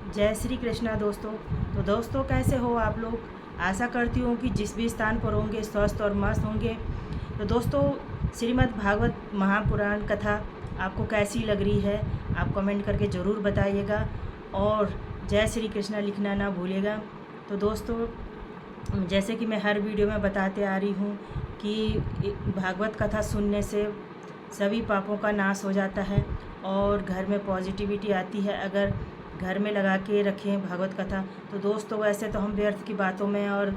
जय श्री कृष्णा दोस्तों। तो दोस्तों कैसे हो आप लोग। आशा करती हूँ कि जिस भी स्थान पर होंगे स्वस्थ और मस्त होंगे। तो दोस्तों श्रीमद् भागवत महापुराण कथा आपको कैसी लग रही है आप कमेंट करके ज़रूर बताइएगा और जय श्री कृष्णा लिखना ना भूलिएगा। तो दोस्तों जैसे कि मैं हर वीडियो में बताते आ रही हूँ कि भागवत कथा सुनने से सभी पापों का नाश हो जाता है और घर में पॉजिटिविटी आती है अगर घर में लगा के रखें भागवत कथा। तो दोस्तों वैसे तो हम व्यर्थ की बातों में और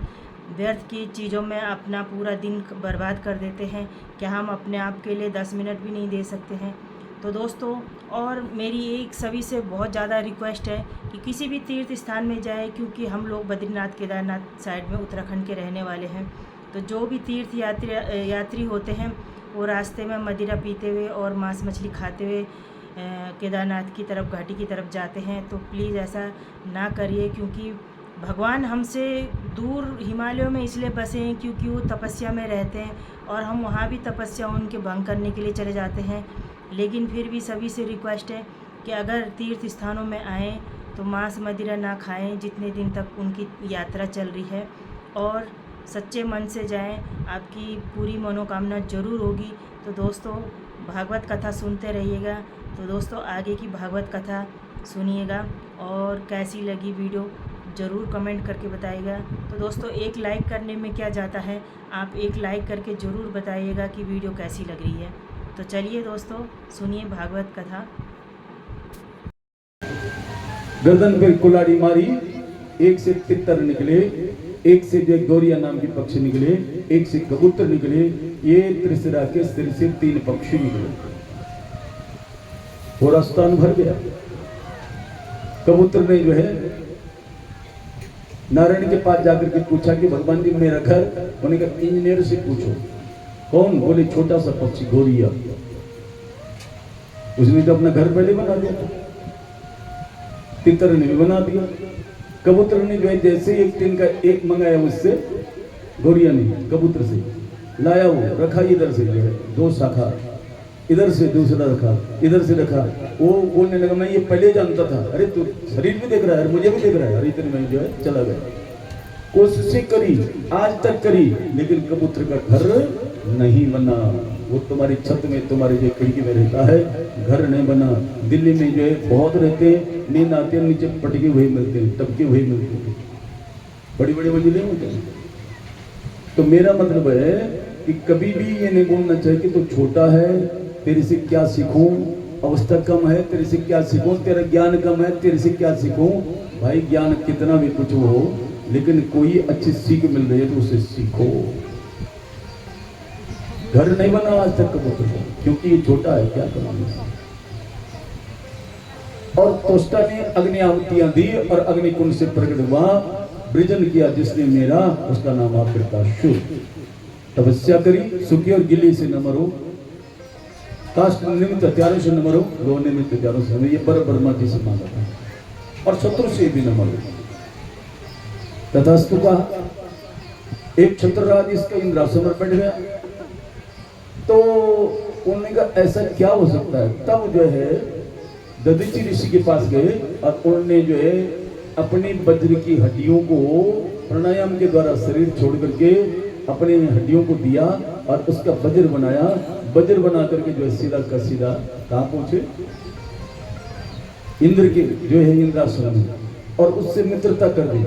व्यर्थ की चीज़ों में अपना पूरा दिन बर्बाद कर देते हैं। क्या हम अपने आप के लिए 10 मिनट भी नहीं दे सकते हैं। तो दोस्तों और मेरी एक सभी से बहुत ज़्यादा रिक्वेस्ट है कि किसी भी तीर्थ स्थान में जाए, क्योंकि हम लोग बद्रीनाथ केदारनाथ साइड में उत्तराखंड के रहने वाले हैं। तो जो भी तीर्थ यात्री होते हैं वो रास्ते में मदिरा पीते हुए और मांस मछली खाते हुए केदारनाथ की तरफ घाटी की तरफ जाते हैं। तो प्लीज़ ऐसा ना करिए, क्योंकि भगवान हमसे दूर हिमालयों में इसलिए बसे हैं क्योंकि वो तपस्या में रहते हैं और हम वहाँ भी तपस्या उनके भंग करने के लिए चले जाते हैं। लेकिन फिर भी सभी से रिक्वेस्ट है कि अगर तीर्थ स्थानों में आएँ तो मांस मदिरा ना खाएं जितने दिन तक उनकी यात्रा चल रही है, और सच्चे मन से जाएं, आपकी पूरी मनोकामना ज़रूर होगी। तो दोस्तों भागवत कथा सुनते रहिएगा। तो दोस्तों आगे की भागवत कथा सुनिएगा और कैसी लगी वीडियो ज़रूर कमेंट करके बताइएगा। तो दोस्तों एक लाइक करने में क्या जाता है, आप एक लाइक करके ज़रूर बताइएगा कि वीडियो कैसी लग रही है। तो चलिए दोस्तों सुनिए भागवत कथा। गर्दन पे कुल्हाड़ी मारी, एक से तितर निकले, एक से जो गौरिया नाम के पक्षी निकले, एक से कबूतर निकले, ये त्रिशिरा के सिर से 3 पक्षी निकले और स्थान भर गया। कबूतर ने जो है नारायण के पास जाकर के पूछा कि भगवान जी मेरा घर, उन्होंने कहा इंजीनियर से पूछो। कौन? बोले छोटा सा पक्षी गौरिया। उसने तो अपना घर पहले बना दिया, तितर ने भी बना दिया। कबूतर ने जो है जैसे एक दिन का एक मंगाया उससे, गौरिया ने कबूतर से लाया, वो रखा इधर से जो है 2 शाखा, इधर से दूसरा रखा, इधर से रखा। वो बोलने लगा मैं ये पहले जानता था। अरे तू शरीर भी देख रहा है, मुझे भी देख रहा है। अरे इतने में जो है चला गया। कोशिशें करी, आज तक करी, लेकिन कबूतर का घर नहीं बना। वो तुम्हारी छत में, तुम्हारी जो खिड़की में रहता है, घर नहीं बना। दिल्ली में जो है बहुत रहते हैं, नींद आते हैं, नीचे पटके हुए मिलते हैं, टपके हुए मिलते हैं, बड़ी बड़ी मंजिलें होते हैं। तो मेरा मतलब है कि कभी भी ये नहीं बोलना चाहिए कि तू छोटा है, तेरे से क्या सीखूं, अवस्था कम है, तेरे से क्या सीखूं, तेरा ज्ञान कम है, तेरे से क्या सीखूं। भाई ज्ञान कितना भी कुछ हो, लेकिन कोई अच्छी सीख मिल रही है तो उसे सीखो। घर नहीं बना आज तक कबूतर का, क्योंकि ये छोटा है, क्या करेंगे। और तोष्टा ने अग्नि आहुतियां दी और अग्निकुंड से प्रकट हुआ, वृजन किया जिसने मेरा, उसका नाम आपका शुभ। तपस्या करी, सुखी और गिली से न मरो, काष्ट निमित्त हत्यारों से न मरो, रो निमित्त हत्यारों से, ये पर ब्रह्मा जी से मांगा था, और शत्रु से भी न मरो। तथास्तु का एक छत्रराज इसका इंद्रासन पर बैठ गया। तो उन्होंने कहा ऐसा क्या हो सकता है। तब जो है दधीचि ऋषि के पास गए और उन्होंने जो है अपनी वज्र की हड्डियों को प्राणायाम के द्वारा शरीर छोड़ करके अपने हड्डियों को दिया और उसका वज्र बनाया। वज्र बना करके जो है सीधा का सीधा कहाँ पहुंचे, इंद्र के जो है इंद्रासन में, और उससे मित्रता कर दी।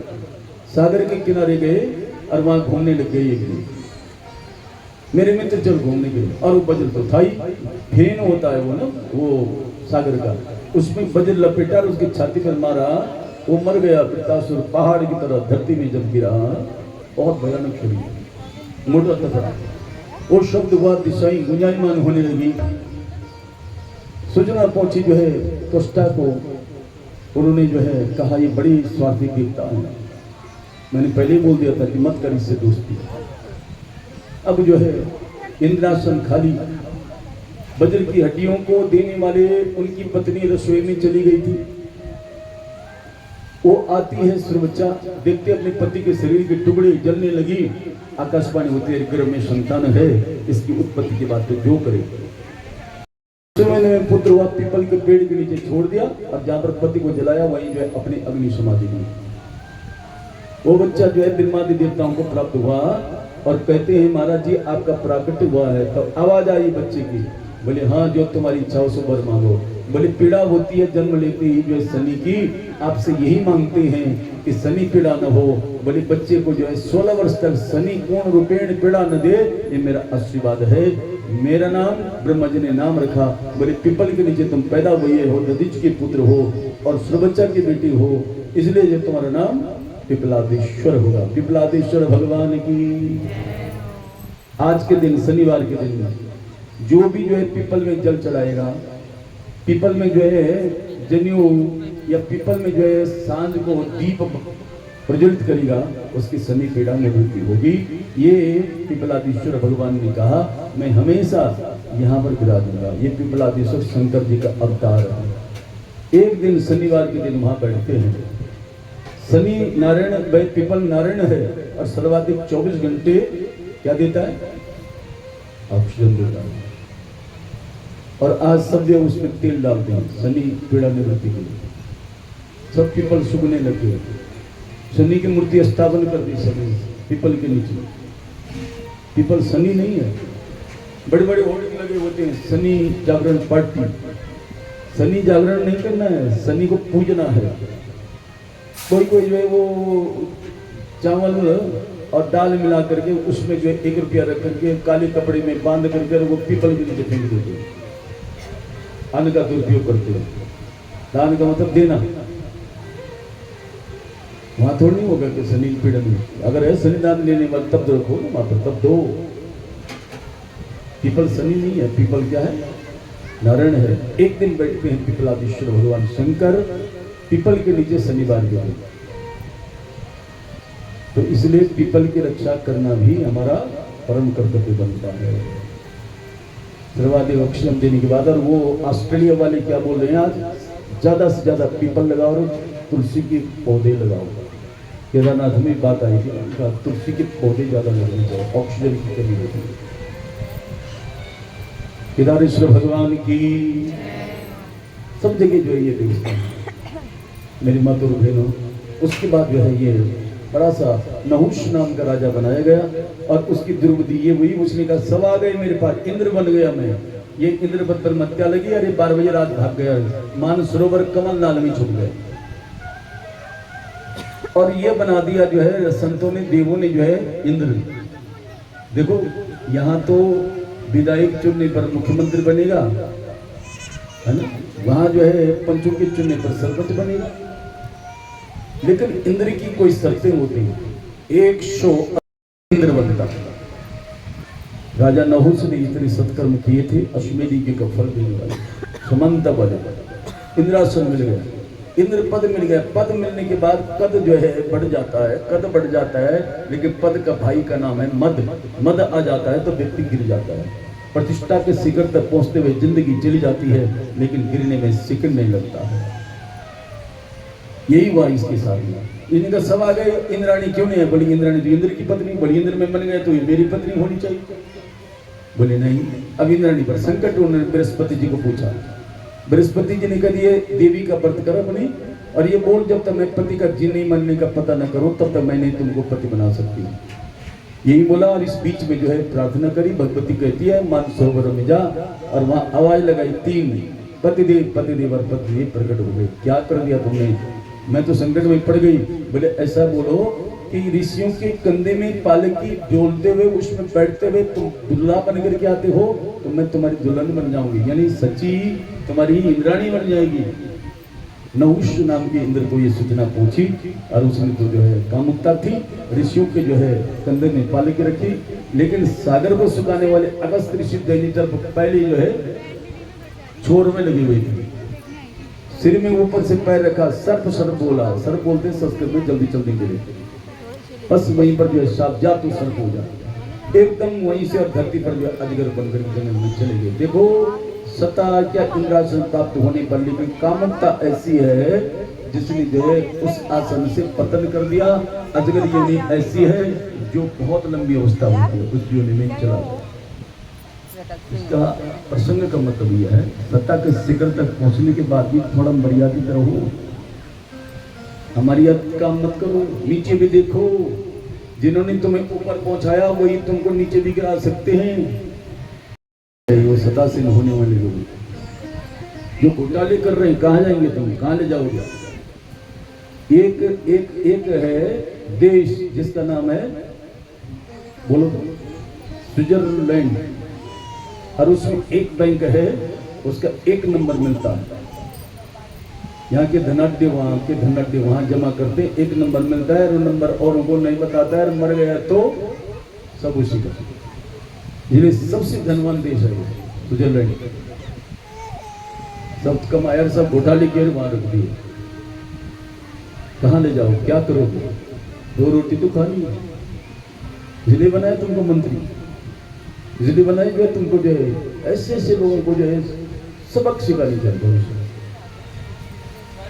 सागर के किनारे गए और वहां घूमने लग गए। एक दिन मेरे मित्र चल घूमने के लिए, और वो वज्र तो था ही, फेन होता है वो ना, वो सागर का, उसमें वज्र लपेटा और उसकी छाती पर मारा। वो मर गया। वृत्तासुर पहाड़ की तरह धरती में जब गिरा, बहुत भयानक छवि, मोटा तथा वो शब्द हुआ, दिशाएं गुंजायमान होने लगी। सूचना पहुंची जो है त्वष्टा को, उन्होंने जो है कहा ये बड़ी स्वार्थी देवता है, मैंने पहले ही बोल दिया था कि मत कर इससे दोस्ती। अब जो है इंद्रासन खाली, वज्र की हड्डियों को देने वाले उनकी पत्नी रसोई में चली गई थी। वो आती है सुरबच्चा, देखते अपने पति के शरीर के टुकड़े जलने लगी। आकाशवाणी होती है गर्भ में संतान है, इसकी उत्पत्ति की बात तो जो करे। मैंने पुत्र हुआ पीपल के पेड़ के नीचे छोड़ दिया और जहां पर पति को जलाया वहीं जो है अपनी अग्नि समाधि दी। वो बच्चा जो है ब्रह्मादि देवताओं को प्राप्त हुआ और कहते हैं महाराज जी आपका प्राकट्य हुआ है। तो आवाज आई बच्चे की, बोले हाँ जो तुम्हारी इच्छा हो सो वर मांगो। बोले पीड़ा होती है जन्म लेते ही जो है शनि की, आपसे यही मांगते हैं कि शनि पीड़ा न हो। बोले बच्चे को जो है 16 वर्ष तक शनि पूर्ण रूपेण पीड़ा न दे, ये मेरा आशीर्वाद है। मेरा नाम ब्रह्मा जी ने नाम रखा। बोले पीपल के नीचे तुम पैदा हुए हो, दधिच के पुत्र हो और सुरबच्चा की बेटी हो, इसलिए जो तुम्हारा नाम पिपलादेश्वर होगा। पिपलादेश्वर भगवान की। आज के दिन शनिवार के दिन में जो भी जो है पीपल में जल चढ़ाएगा, पीपल में जो है जनेऊ या पीपल में जो है सांझ को दीप प्रज्वलित करेगा, उसकी शनि पीड़ा निवृत्ति होगी। ये पिपलादेश्वर भगवान ने कहा मैं हमेशा यहाँ पर विराजूंगा। ये पिपलादेश्वर शंकर जी का अवतार है। एक दिन शनिवार के दिन वहां बैठते हैं। शनि नारायण पीपल नारायण है और सर्वाधिक 24 घंटे क्या देता है, ऑक्सीजन देता है। और आज सब जो उसमें तेल डालते हैं शनि पीड़ा निवृत्ति के लिए। सब पीपल सूखने लगे, शनि की मूर्ति स्थापन कर दी शनि पीपल के नीचे। पीपल शनि नहीं है, बड़े बड़े होर्डिंग लगे होते हैं शनि जागरण पार्टी। शनि जागरण नहीं करना है, शनि को पूजना है। कोई कोई जो है वो चावल और दाल मिला करके उसमें जो है 1 रुपया रख करके काले कपड़े में बांध करके वो पीपल के नीचे फेंक देते हैं। अन्न का दुरुपयोग करते हैं। दान का मतलब देना। वहां थोड़ी नहीं होगा कि शनि पीड़न, अगर है शनि दान लेने वाले तब रखो ना वहां पर, तब दो। पीपल शनि नहीं है, पीपल क्या है, नारायण है। एक दिन बैठते हैं पिपलादेश्वर भगवान शंकर पीपल के नीचे शनिवार के दिन। तो इसलिए पीपल की रक्षा करना भी हमारा परम कर्तव्य बनता है। सर्वाधिक ऑक्सीजन देने के बाद। और वो ऑस्ट्रेलिया वाले क्या बोल रहे हैं आज, ज्यादा से ज्यादा पीपल लगाओ और तुलसी के पौधे लगाओ। केदारनाथ में बात आई थी, तुलसी के पौधे ज्यादा लगाने चाहिए, ऑक्सीजन की कमी होती है। केदारेश्वर भगवान की सब जगह जो है ये देखते हैं मेरी माता बहनों। उसके बाद जो है ये बड़ा सा नहुष नाम का राजा बनाया गया और उसकी दुर्गति ये हुई, उसने कहा सब आ गए मेरे पास, इंद्र बन गया मैं। ये इंद्र पर मत्या लगी, अरे 12 बजे रात भाग गया, मान सरोवर कमल नाल में छुप गए। और ये बना दिया जो है संतों ने, देवों ने जो है इंद्र। देखो यहाँ तो विधायक चुनने पर मुख्यमंत्री बनेगा, है ना, वहां जो है पंचों के चुनने पर सरपंच बनेगा। लेकिन इंद्र की कोई शर्तें होती हैं, 100 इंद्र बनता। राजा नहुष ने इतने सत्कर्म किए थे, अश्वमेधी के फल देने वाले, समंत बने, इंद्रासन मिल गया, इंद्र पद मिल गया। पद मिलने के बाद कद जो है बढ़ जाता है, कद बढ़ जाता है, लेकिन पद का भाई का नाम है मद। मद आ जाता है तो व्यक्ति गिर जाता है। प्रतिष्ठा के शिखर तक पहुंचते हुए जिंदगी चली जाती है, लेकिन गिरने में सेकंड नहीं लगता है। यही हुआ इसके साथ। इनका सब आ गए, इंद्राणी क्यों नहीं है, बड़ी इंद्राणी तो इंद्र की पत्नी, बड़ी इंद्र में बन गए तो ये मेरी पत्नी होनी चाहिए। बोले नहीं। अब इंद्राणी पर संकट, उन्होंने बृहस्पति जी को पूछा। बृहस्पति जी ने कह दिए देवी का व्रत करो अपनी, और ये बोल जब तक मैं पति का जी नहीं मानने का पता न करूं तब तक मैं नहीं तुमको पति बना सकती। यही बोला और इस बीच में जो है प्रार्थना करी। भगवती कहती है मानसरोवर में जा, और वहां आवाज लगाई 3 पतिदेव और पत्नी प्रकट हो गए। क्या कर दिया तुमने, मैं तो संकट में पड़ गई। बोले ऐसा बोलो कि ऋषियों के कंधे में पालकी डोलते हुए उसमें बैठते हुए तुम दुल्हा बन करके आते हो, तो मैं तुम्हारी दुल्हन बन जाऊंगी, यानी सच्ची तुम्हारी इंद्राणी बन जाएगी। नहुष नाम के इंद्र को ये सूचना पहुंची और उसने तो जो है कामुकता थी, ऋषियों के जो है कंधे में पालकी रखी। लेकिन सागर को सुखाने वाले अगस्त ऋषि दैनितर पहले जो है छोर में लगी हुई थी, सिर में ऊपर से पैर रखा, सर्प सर्प बोला। सर्प बोलते संस्कृत में जल्दी जल्दी गिरे, बस वहीं पर जो है साफ जा तो सर्प हो जा, एकदम वहीं से और धरती पर जो अजगर बनकर जंगल में चले गए। देखो सता क्या इंद्रासन प्राप्त होने पर, लेकिन कामुकता ऐसी है जिसने जो है उस आसन से पतन कर दिया। अजगर योनि ऐसी है जो बहुत लंबी अवस्था होती है, उस योनि में चला गया। इसका प्रसंग का मतलब यह है, सत्ता के शिखर तक पहुंचने के बाद भी थोड़ा मर्यादित रहो, अमर्याद काम मत करो। नीचे भी देखो, जिन्होंने तुम्हें ऊपर पहुंचाया वही तुमको नीचे भी गिरा सकते हैं। वो सदासीन होने वाले लोग जो घोटाले कर रहे हैं, कहाँ जाएंगे तुम, कहाँ ले जाओगे? एक है देश जिसका नाम है, बोलो तो, स्विट्जरलैंड, और उसमें एक बैंक है, उसका 1 नंबर मिलता है। यहाँ के धनाढ्य वहाँ के धनाढ्य वहाँ जमा करते हैं, 1 नंबर मिलता है, और नंबर औरों को नहीं बताता है, मर गया तो सब उसी का। ये सबसे धनवान देश है स्विट्जरलैंड। सब कमाया, सब घोटाले के वहां रख दिए। कहाँ ले जाओ, क्या करोगे? 2 रोटी तो खानी है। इसलिए बनाया तुमको मंत्री, इसलिए बनाई जो तुमको जो है ऐसे ऐसे लोगों को जो है सबक सिखानी चाहिए भविष्य,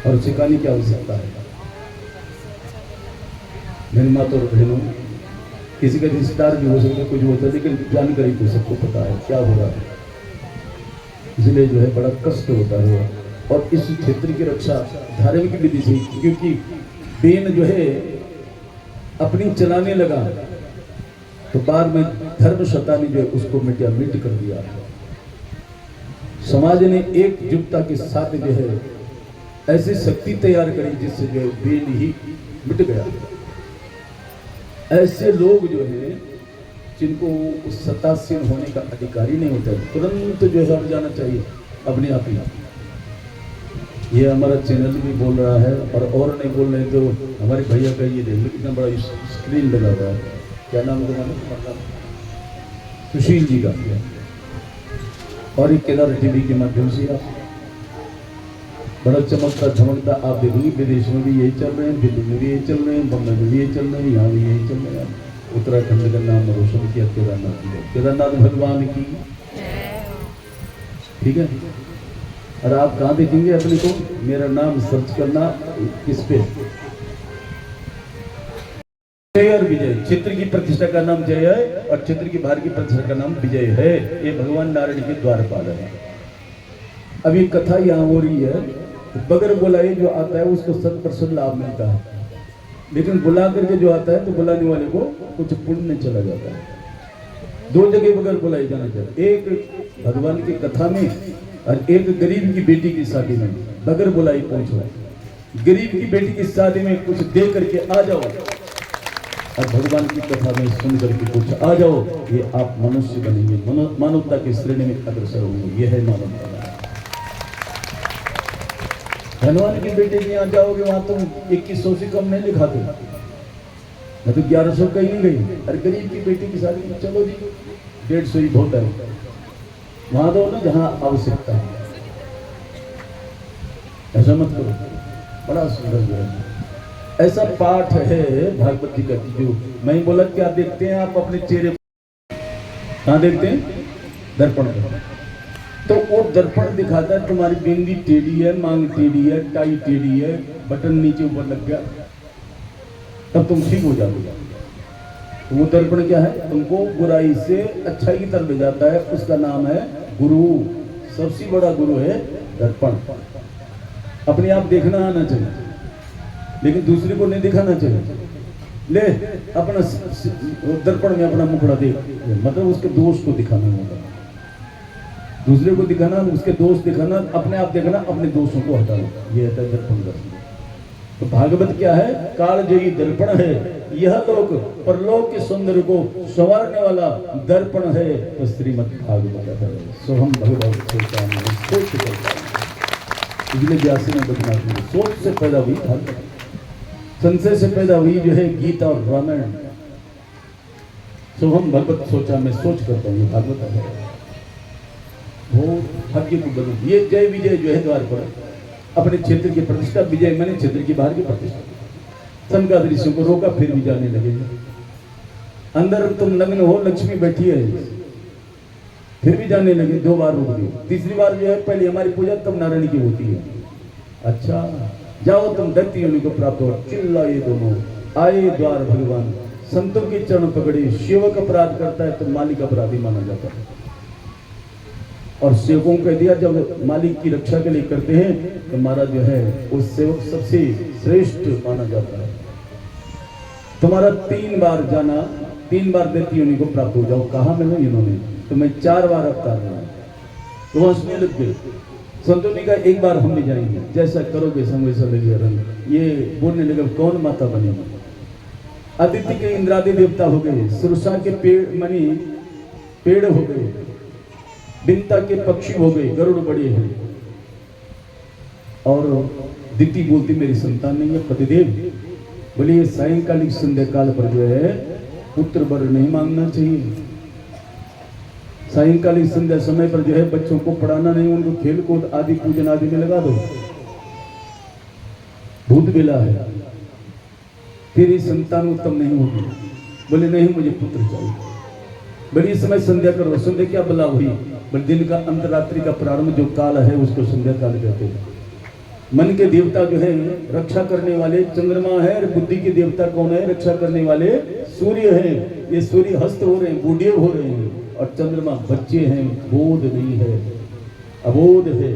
और सिखाने की आवश्यकता है। मेरी माता और बहनों, किसी का रिश्तेदार भी हो सकता है, कुछ होता है, लेकिन जानकारी तो सबको पता है क्या हो रहा है। इसलिए जो है बड़ा कष्ट होता है। और इस क्षेत्र की रक्षा धार्मिक विधि से, क्योंकि बेन जो है अपनी चलाने लगा तो बाद में धर्म सत्ता ने जो है उसको मिट कर दिया। समाज ने एकजुटता के साथ जो है ऐसी शक्ति तैयार करी जिससे जो है बेन ही मिट गया। ऐसे लोग जो है जिनको सत्तासीन होने का अधिकारी नहीं होता, तुरंत जो है हट जाना चाहिए अपने आप ही। ये हमारा चैनल भी बोल रहा है, और नहीं बोल रहे तो हमारे भैया का ये देखिए कितना बड़ा स्क्रीन लगा हुआ है, क्या नाम है तुम्हारा? सुशील जी का। और एक केदार टीवी के माध्यम से आप बड़ा चमकता झमकता आप देखोगे, विदेश में भी यही चल रहे हैं, दिल्ली में भी यही चल रहे हैं, बम्बई में भी यही चल रहे हैं, यहाँ भी यही चल रहे हैं। उत्तराखंड का नाम रोशन किया केदारनाथ की, केदारनाथ भगवान की, ठीक है। और आप कहाँ देखेंगे अपने को? मेरा नाम सर्च करना किस पे, जय और विजय। क्षेत्र की प्रतिष्ठा का नाम जय है और क्षेत्र की बाहर की प्रतिष्ठा का नाम विजय है। ये भगवान नारायण के द्वारपाल है। अभी कथा यहाँ हो रही है, बगैर बुलाए जो आता है उसको 100% लाभ मिलता है, लेकिन बुला करके जो आता है तो बुलाने वाले को कुछ पुण्य चला जाता है। 2 जगह बगैर बुलाए जाना चाहिए, एक भगवान की कथा में और एक गरीब की बेटी की शादी में बगैर बुलाई पहुंचो। गरीब की बेटी की शादी में कुछ दे करके आ जाओ और भगवान की कथा में सुन करके कुछ आ जाओ, ये आप मनुष्य बनेंगे, मानवता की श्रेणी में अग्रसर होंगे। यह है मानवता। धनवान की बेटे के यहाँ जाओगे वहां तुम 2100 से कम नहीं लिखाते, मैं तो 1100 कहीं नहीं गई। अरे गरीब की बेटी की शादी में चलो जी 150 ही बहुत है, वहां दो ना जहां आवश्यकता है। ऐसा मत करो। बड़ा सुंदर जो है ऐसा पाठ है भागवत जी का, जो मैं बोला क्या देखते हैं आप अपने चेहरे, कहाँ देखते हैं? दर्पण पर। तो वो दर्पण दिखाता है तुम्हारी बिंदी टेढ़ी है, मांग टेढ़ी है, टाई टेढ़ी है, बटन नीचे ऊपर लग गया, तब तुम ठीक हो जाओगे। तो वो दर्पण क्या है? तुमको बुराई से अच्छाई की तरफ ले जाता है, उसका नाम है गुरु। सबसे बड़ा गुरु है दर्पण। अपने आप देखना आना चाहिए, लेकिन दूसरे को नहीं दिखाना चाहिए। ले अपना दर्पण में अपना मुखड़ा देख, मतलब उसके दोष को दिखाना होगा। दूसरे को दिखाना, उसके दोष दिखाना, अपने आप देखना, अपने दोषों को हटाना, ये है दर्पण दर्शन। तो भागवत क्या है? कालजयी दर्पण है, यह लोक परलोक के सौंदर्य को संवारने वाला दर्पण है। तो श्रीमद् भागवत है। सोहम भगवत सोच करता इसलिए व्यास ने बदनाम, सोच से पैदा हुई भागवत, संशय से पैदा हुई जो है गीता और रामायण। सोहम भगवत सोचा, मैं सोच करता हूँ, भागवत है। वो भाग्य को बदल। ये जय विजय जो है द्वार पर अपने क्षेत्र की प्रतिष्ठा, विजय मैंने क्षेत्र की बाहर की प्रतिष्ठा। सनकादृश्यों को रोका, फिर भी जाने लगे। अंदर तुम नग्न हो, लक्ष्मी बैठी है, फिर भी जाने लगे। 2 बार रुक गए, तीसरी बार जो है पहले हमारी पूजा तब नारायण की होती है। अच्छा जाओ तुम दैत्य योनि को प्राप्त हो। चिल्लाए दोनों, आए द्वार भगवान, संतों के चरण पकड़े। सेवक अपराध करता है तो मालिक अपराधी माना जाता है। और सेवकों को कह दिया जब मालिक की रक्षा के लिए करते हैं तो हमारा जो है वो सेवक सबसे श्रेष्ठ माना जाता है। तुम्हारा 3 बार जाना, 3 बार देती उन्हीं को प्राप्त हो जाओ। कहा मैंने इन्होंने, तो मैं 4 बार अवतार रहा। तो हंसने लग गए। संतों ने कहा 1 बार हम भी जाएंगे, जैसा करोगे संग वैसा लगेगा रंग। ये बोलने लगे कौन माता बनेगी। अदिति के इंद्रादि देवता हो गए, सुरसा के पेड़ हो गए, बिंता के पक्षी हो गए, गरुड़ बड़े हैं। और दिति बोलती मेरी संतान नहीं है। पतिदेव बोले ये सायंकालिक संध्या काल पर जो है पुत्र वर नहीं मांगना चाहिए। सायंकालिक संध्या समय पर जो है बच्चों को पढ़ाना नहीं, उनको खेल कूद आदि पूजन आदि में लगा दो। भूत बेला है, तेरी संतान उत्तम नहीं होगी। बोले नहीं मुझे पुत्र चाहिए। बोले इस समय संध्या करो। संध्या क्या बला हुई? बोले दिन का अंतरात्रि का प्रारंभ जो काल है उसको संध्या काल कहते हैं। मन के देवता जो है रक्षा करने वाले चंद्रमा है, और बुद्धि के देवता कौन है? रक्षा करने वाले सूर्य हैं। ये सूर्य हस्त हो रहे हैं, बूढ़े हो रहे हैं, और चंद्रमा बच्चे हैं, बोध नहीं है, अबोध है।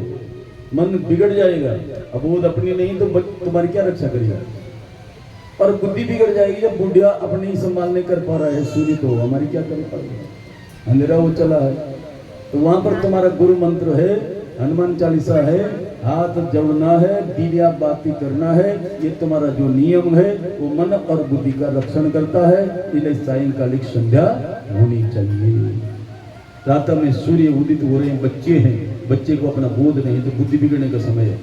मन बिगड़ जाएगा, अबोध अपनी नहीं तो तुम्हारी क्या रक्षा करेगा। और बुद्धि बिगड़ जाएगी जब बुढ़िया अपने ही संभाल नहीं कर पा रहा है सूर्य, तो हमारी क्या कर पाएगा। अंधेरा वो चला है। तो वहां पर तुम्हारा गुरु मंत्र है, हनुमान चालीसा है, हाथ जोड़ना है, दिव्या बाती करना है। ये तुम्हारा जो नियम है वो मन और बुद्धि का रक्षण करता है। इसलिए सायंकालिक संध्या होनी चाहिए। प्रातः में सूर्य उदित हो रहे हैं, बच्चे हैं, बच्चे को अपना बोध नहीं तो बुद्धि बिगड़ने का समय है।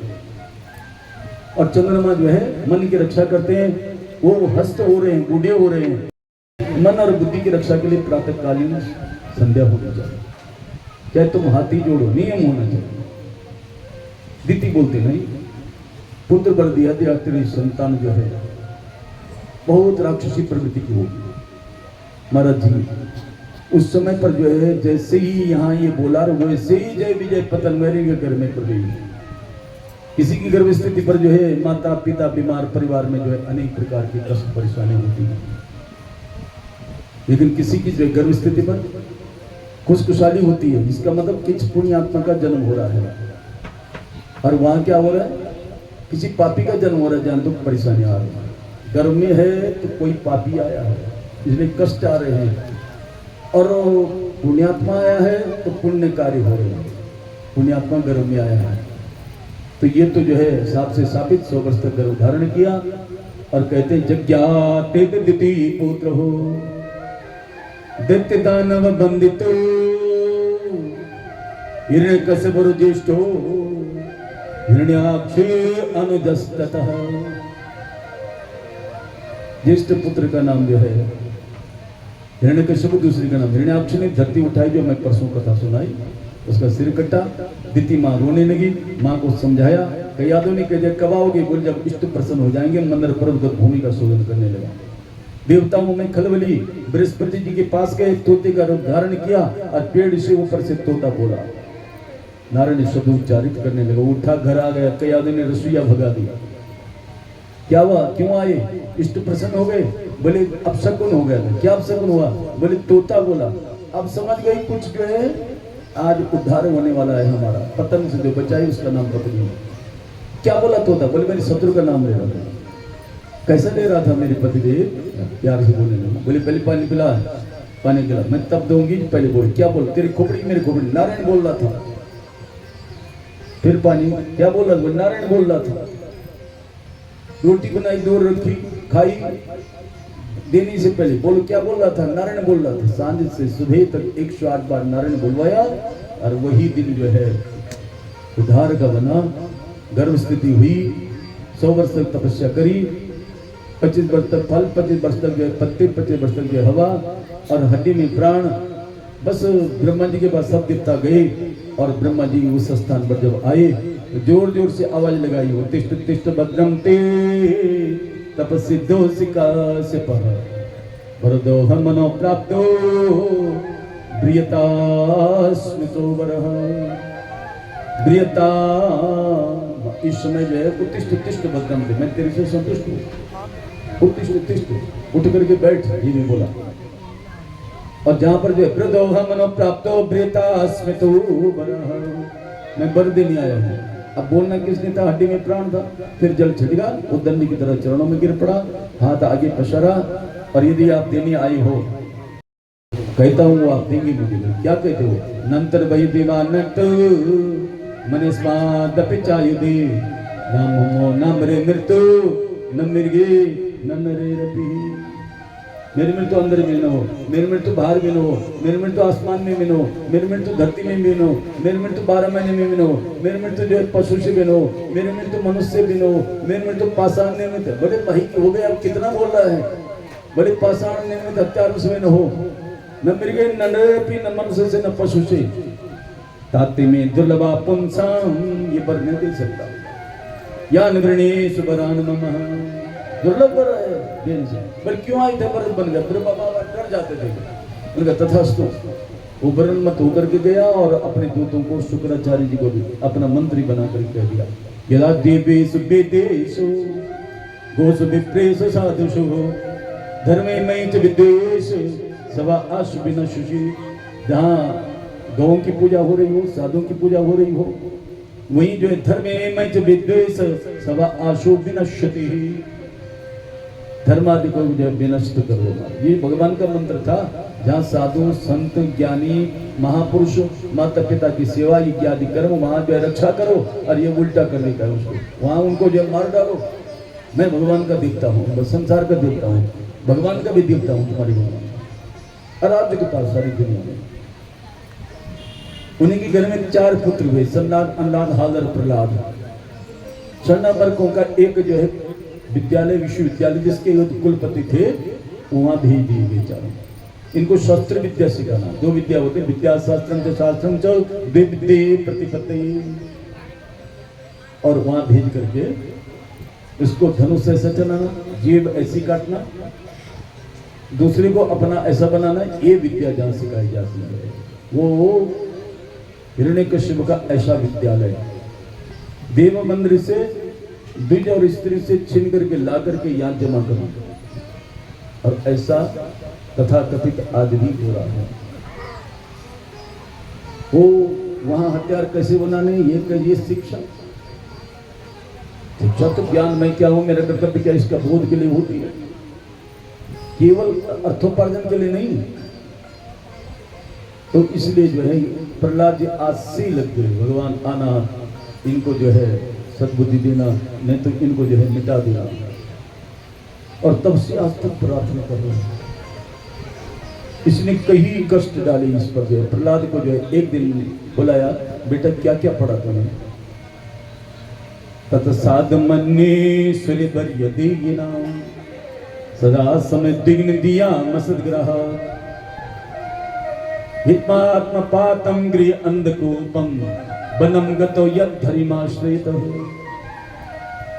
और चंद्रमा जो है मन की रक्षा करते हैं, वो हस्त हो रहे हैं, बूढ़े हो रहे हैं। मन और बुद्धि की रक्षा के लिए प्रातःकालीन संध्या होनी चाहिए। चाहे तुम हाथी जोड़ो, नियम होना चाहिए। दिति बोलते नहीं, पुत्र वर दिया दिया, तेरी संतान जो है बहुत राक्षसी प्रवृत्ति की होगी। महाराज जी उस समय पर जो है जैसे ही यहाँ ये बोला वैसे ही जय विजय पतन मेरे के घर में पड़ गई। किसी की गर्भ स्थिति पर जो है माता पिता बीमार, परिवार में जो है अनेक प्रकार की कष्ट परेशानी होती है। लेकिन किसी की जो गर्भ स्थिति पर खुशखुशाली होती है, इसका मतलब किस पुण्य आत्मा का जन्म हो रहा है। और वहां क्या हो रहा है? किसी पापी का जन्म हो रहा है, जान तो परेशानी आ रही है। गर्भ में है तो कोई पापी आया है, इसलिए कष्ट आ रहे हैं। और पुण्यात्मा आया है तो पुण्य कार्य हो रहे हैं। पुण्यात्मा गर्भ में आया है तो ये तो जो है साप से साबित 100 वर्ष तक गर्भ धारण किया। और कहते हैं जज्ञाते दिति पुत्र हो, दैत्य दानव बंदितो, हिरण्यकश्यप ज्येष्ठो, हिरण्याक्ष अनुजस्ततः। ज्येष्ठ पुत्र का नाम जो है हिरण्यकश्यप, दूसरी का नाम हिरण्याक्ष ने धरती उठाई, जो मैं परसों कथा सुनाई, उसका सिर कटा। दिति माँ रोने लगी, माँ को समझाया। कई यादों ने कह दिया कब आओगे? बोल जब इष्ट प्रसन्न हो जाएंगे। मंदिर पर्वत भूमि का शोधन करने लगा। देवताओं में खलबली, बृहस्पति जी के पास गए, तोते का रूप धारण किया और पेड़ से ऊपर से तोता बोला। नारायण शब्द उच्चारित करने लगा, उठा घर आ गया। कई यादों ने रसोईया भगा दिया। क्या हुआ? क्यों आए? इष्ट प्रसन्न हो गए? बोले अपशकुन हो गया था। क्या अपशकुन हुआ? बोले तोता बोला। अब समझ गई कुछ जो है आज उद्धार होने वाला है हमारा, पतन से जो बचाई उसका नाम पत्नी है। क्या बोला तोता? बोले मेरे शत्रु का नाम ले रहा था। कैसा ले रहा था मेरे पतिदेव? प्यार से बोलने लगा। बोले पहले पानी पिला, पानी पिला, मैं तब दूंगी। पहले बोल क्या बोल? तेरी खोपड़ी मेरी खोपड़ी। नारायण बोल रहा था। फिर पानी क्या बोल रहा था? नारायण बोल रहा था। रोटी बनाई, दूर रखी, खाई, देने से पहले बोलो क्या बोल रहा था? नारायण बोल रहा था। सांझ से सुबह तक 108 बार नारायण बोलवाया और वही दिन जो है उद्धार का बना। गर्भ स्थिति हुई, 100 वर्ष तक तपस्या करी, 25 वर्ष तक फल, 25 वर्ष तक जो है पत्ते, 25 वर्ष तक जो है हवा और हड्डी में प्राण। बस ब्रह्मा जी के पास सब देवता गए और ब्रह्मा जी उस स्थान पर जब आए तो जोर जोर से आवाज लगाई, हो तिष्ठ तिष्ठ भद्रम ते तपस्सिद्धो सिकास्य पह वरदोह मनो प्राप्तो ब्रियता स्मितो वरः। ब्रियता इस समय जो है उत्तिष्ठ तिष्ठ भद्रम ते, मैं तेरे से संतुष्ट हूँ। उत्तिष्ठ तिष्ठ, उठ करके बैठ, ये भी बोला। और जहां पर जो है प्रदोह मनो प्राप्तो ब्रेता स्मितो बरह, मैं बर देने आया हूँ। अब बोलना किसने था? हड्डी में प्राण था। फिर जल छिटका, वो दंडी की तरह चरणों में गिर पड़ा, हाथ आगे पसरा, और यदि आप देने आए हो, कहता हूँ वो आप देंगे मुझे। क्या कहते हो? नंतर वही दीवानत मने स्वादपि चायुदे नाम हो न मरे मृत्यु न मृगे न नरे रपि। मेरी मृत्यु अंदर में न हो, मेरी मृत्यु बाहर में न हो, मेरी मृत्यु आसमान में भी न हो, मेरी मृत्यु धरती में भी न हो, मेरी मृत्यु 12 महीने में भी न हो, मेरी मृत्यु जो है पशु से भी न हो, मेरी मृत्यु मनुष्य से भी न हो, मेरी मृत्यु पाषाण निर्मित। बड़े भाई हो गए, अब कितना बोल रहा है? बड़े पाषाण निर्मित हत्यारों से न हो, न मृगे न नरे न मनुष्य से न पशु से। ताते में दुर्लभा पुंसाम, ये बर नहीं दे सकता। या नृणेश बरान नमः, दुर्लभ बर है देन से। पर क्यों आए थे? बरत बन गया। फिर बाबा डर जाते थे, उनका तथास्तु। वो वरण मत होकर के गया और अपने दूतों को शुक्राचार्य जी को भी अपना मंत्री बना कर कह दिया, यदा देवेश वेदेशो गोस विप्रेश साधुषो धर्मे मई च विद्वेश सवा आशु बिना शुचि। जहाँ गौों की पूजा हो रही हो, साधुओं की पूजा हो रही हो, वहीं जो है धर्मे मई च विद्वेश सवा आशु विनश्यति, धर्मादि को जो विनष्ट करो। ये भगवान का मंत्र था। जहाँ साधु संत ज्ञानी महापुरुष माता पिता की सेवा इत्यादि कर्म, वहां जो रक्षा करो, और ये उल्टा करने का उसको, वहां उनको जो मार डालो। मैं भगवान का देखता हूँ, संसार का देखता हूँ, भगवान का भी देखता हूँ। तुम्हारी भगवान अराध्य के पास सारी दुनिया में। उन्हीं के घर में 4 पुत्र हुए, सन्नाद अन्नाद हालर प्रहलाद। स्वर्णापर्कों का एक जो है विद्यालय विश्वविद्यालय जिसके कुलपति थे, वहां भेज दिए गए चारों। इनको शस्त्र विद्या सिखाना। 2 विद्या होते, विद्या शास्त्रम च शास्त्रम च विद्ये प्रतिपत्ति। और वहां भेज करके इसको धनुष ऐसा चलाना, जेब ऐसी काटना, दूसरे को अपना ऐसा बनाना, ये विद्या जहां सिखाई जाती है। वो हिरण्यकश्यप का ऐसा विद्यालय देव मंदिर से द्विज और स्त्री से छीन करके ला करके यहाँ जमा करना, और ऐसा तथा कथित आज भी हो रहा है। वो वहां हथियार कैसे बनाने, ये शिक्षा। शिक्षा तो ज्ञान में क्या हूं, मेरा कर्तव्य क्या, इसका बोध के लिए होती है, केवल अर्थोपार्जन के लिए नहीं। तो इसलिए जो है प्रहलाद जी आज से लग गए, भगवान आना, इनको जो है सद्बुद्धि देना, नहीं तो इनको जो है मिटा देना। और तब से आज तक प्रार्थना कर रहे हैं। इसने कई कष्ट डाले इस पर। जो है प्रहलाद को जो है एक दिन बुलाया, बेटा क्या क्या पढ़ा तूने? तत्साद मन्नेश्वरी वर्य देगिना सदा समय दिग्न दिया मसदग्रह हित्मात्म पातम गृह अंधकूपम बनम गतो यद्धरिमाश्रित।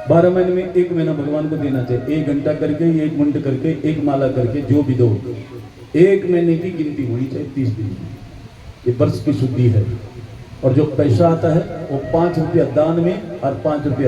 12 महीने में 1 महीना भगवान को देना चाहिए। 1 घंटा करके, 1 मिनट करके, 1 माला करके, जो भी दो, 1 महीने की गिनती होनी चाहिए 30 दिन की। ये वर्ष की शुद्धि है। और जो पैसा आता है वो 5 रुपया दान में और 5 रुपया